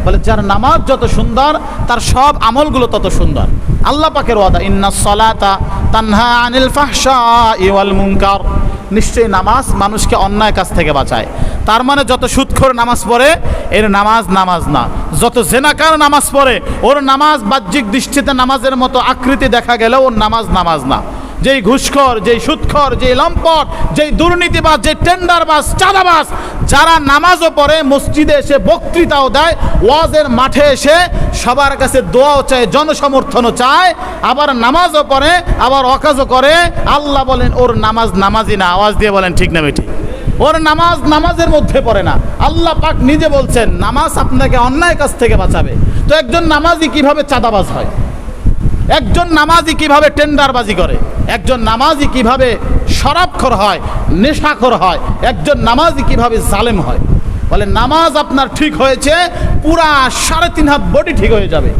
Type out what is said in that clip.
বলে যার নামাজ যত সুন্দর তার সব আমলগুলো তত সুন্দর। আল্লাহ পাকের ওয়াদা, ইন্নাস সালাতা তানহা আনিল ফাহশাই ওয়াল মুনকার, নিশ্চয়ই নামাজ মানুষকে অন্যায় কাজ থেকে বাঁচায়। তার মানে যত সুদখোর নামাজ পড়ে এর নামাজ নামাজ না, যত জেনাকার নামাজ পড়ে ওর নামাজ বাহ্যিক দৃষ্টিতে নামাজের মতো আকৃতি দেখা গেলেও ওর নামাজ নামাজ না। যেই ঘুষখোর, যেই সুদখোর, যেই লম্পট, যেই দুর্নীতিবাজ, যেই টেন্ডারবাজ, চাঁদাবাজ, যারা নামাজও পড়ে, মসজিদে এসে বক্তৃতাও দেয়, ওয়াজের মাঠে এসে সবার কাছে দোয়াও চায়, জনসমর্থনও চায়, আবার নামাজও পড়ে, আবার ওয়াকাজও করে, আল্লাহ বলেন ওর নামাজ নামাজই না। আওয়াজ দিয়ে বলেন ঠিক না বেঠিক? ওর নামাজ নামাজের মধ্যে পড়ে না। আল্লাহ পাক নিজে বলছেন নামাজ আপনাকে অন্যায় কাজ থেকে বাঁচাবে। তো একজন নামাজি কিভাবে চাঁদাবাজ হয়? একজন নামাজি কিভাবে টেন্ডারবাজি করে? একজন নামাজি কিভাবে শরাবখোর হয়, নেশাখোর হয়? একজন নামাজি কিভাবে জালেম হয়? বলে নামাজ আপনার ঠিক হয়েছে, পুরা 3.5 হাত বডি ঠিক হয়ে যাবে।